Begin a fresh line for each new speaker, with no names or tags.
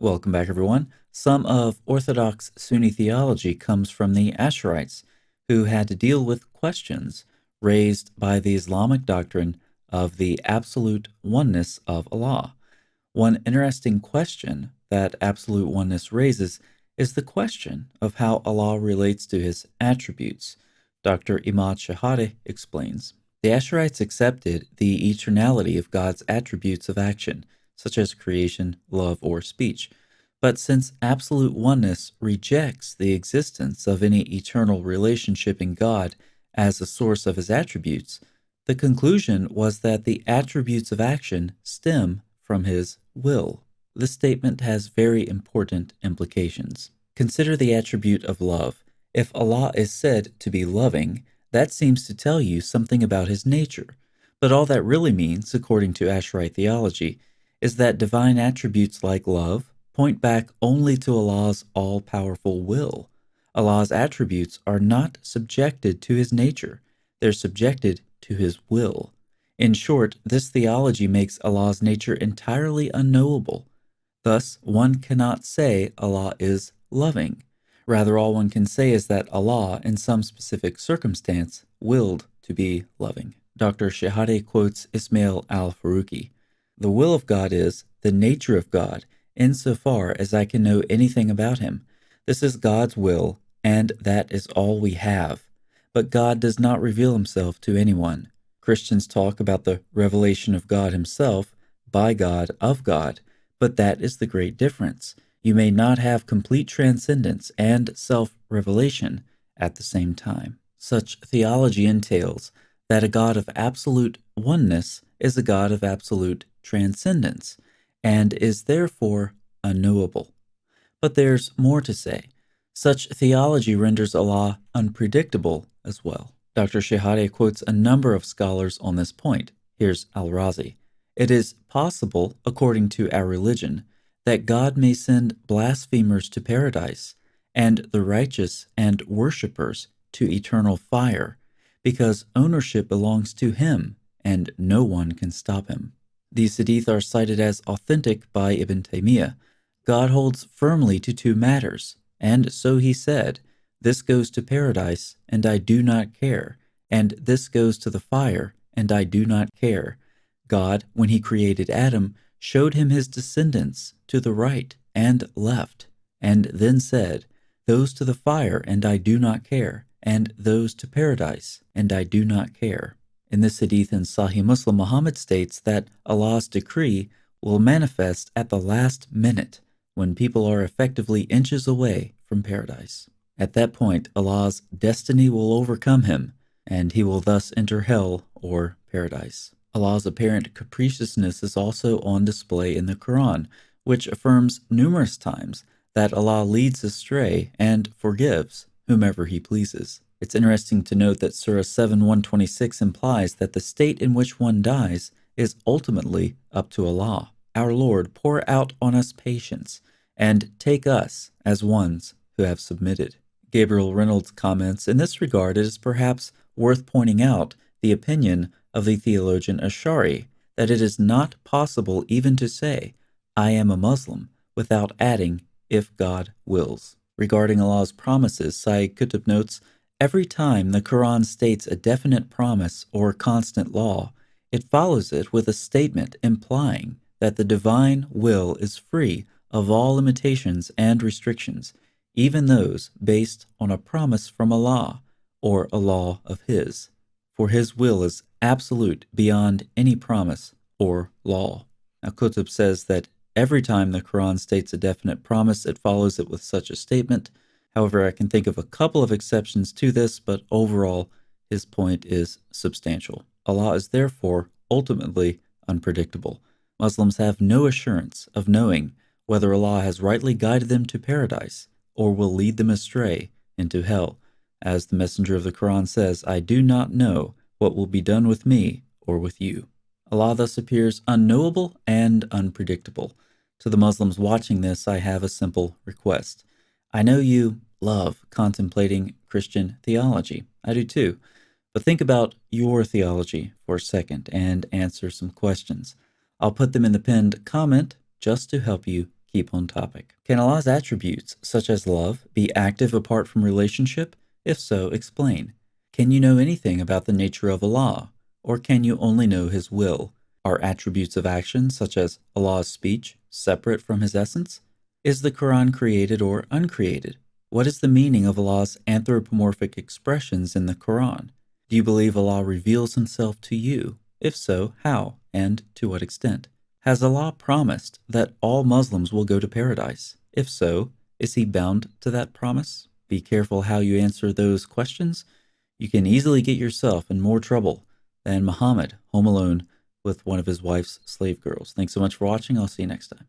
Welcome back, everyone. Some of Orthodox Sunni theology comes from the Ash'arites, who had to deal with questions raised by the Islamic doctrine of the absolute oneness of Allah. One interesting question that absolute oneness raises is the question of how Allah relates to his attributes. Dr. Imad Shahade explains. The Ash'arites accepted the eternality of God's attributes of action, such as creation, love, or speech. But since absolute oneness rejects the existence of any eternal relationship in God as a source of his attributes, the conclusion was that the attributes of action stem from his will. This statement has very important implications. Consider the attribute of love. If Allah is said to be loving, that seems to tell you something about his nature. But all that really means, according to Asharite theology, is that divine attributes like love point back only to Allah's all-powerful will. Allah's attributes are not subjected to his nature. They're subjected to his will. In short, this theology makes Allah's nature entirely unknowable. Thus, one cannot say Allah is loving. Rather, all one can say is that Allah, in some specific circumstance, willed to be loving. Dr. Shehadeh quotes Ismail al-Faruqi. The will of God is the nature of God, insofar as I can know anything about him. This is God's will, and that is all we have. But God does not reveal himself to anyone. Christians talk about the revelation of God himself, by God, of God, but that is the great difference. You may not have complete transcendence and self-revelation at the same time. Such theology entails that a God of absolute oneness is a God of absolute transcendence, and is therefore unknowable. But there's more to say. Such theology renders Allah unpredictable as well. Dr. Shehadeh quotes a number of scholars on this point. Here's Al-Razi. It is possible, according to our religion, that God may send blasphemers to paradise, and the righteous and worshippers to eternal fire, because ownership belongs to him, and no one can stop him. These hadith are cited as authentic by Ibn Taymiyyah. God holds firmly to two matters, and so he said, "This goes to paradise, and I do not care, and this goes to the fire, and I do not care." God, when he created Adam, showed him his descendants to the right and left, and then said, "Those to the fire, and I do not care, and those to paradise, and I do not care." In this hadith in Sahih Muslim, Muhammad states that Allah's decree will manifest at the last minute, when people are effectively inches away from paradise. At that point, Allah's destiny will overcome him, and he will thus enter hell or paradise. Allah's apparent capriciousness is also on display in the Quran, which affirms numerous times that Allah leads astray and forgives whomever he pleases. It's interesting to note that Surah 7:126 implies that the state in which one dies is ultimately up to Allah. Our Lord, pour out on us patience, and take us as ones who have submitted. Gabriel Reynolds comments, in this regard, it is perhaps worth pointing out the opinion of the theologian Ash'ari that it is not possible even to say, "I am a Muslim," without adding, "if God wills." Regarding Allah's promises, Sayyid Qutb notes, every time the Quran states a definite promise or constant law, it follows it with a statement implying that the divine will is free of all limitations and restrictions, even those based on a promise from Allah or a law of his. For his will is absolute beyond any promise or law. Now, Qutb says that every time the Quran states a definite promise, it follows it with such a statement. However, I can think of a couple of exceptions to this, but overall, his point is substantial. Allah is therefore ultimately unpredictable. Muslims have no assurance of knowing whether Allah has rightly guided them to paradise or will lead them astray into hell. As the messenger of the Quran says, "I do not know what will be done with me or with you." Allah thus appears unknowable and unpredictable. To the Muslims watching this, I have a simple request. I know you love contemplating Christian theology. I do too. But think about your theology for a second and answer some questions. I'll put them in the pinned comment just to help you keep on topic. Can Allah's attributes, such as love, be active apart from relationship? If so, explain. Can you know anything about the nature of Allah, or can you only know His will? Are attributes of action, such as Allah's speech, separate from His essence? Is the Quran created or uncreated? What is the meaning of Allah's anthropomorphic expressions in the Quran? Do you believe Allah reveals Himself to you? If so, how and to what extent? Has Allah promised that all Muslims will go to paradise? If so, is He bound to that promise? Be careful how you answer those questions. You can easily get yourself in more trouble than Muhammad home alone with one of his wife's slave girls. Thanks so much for watching. I'll see you next time.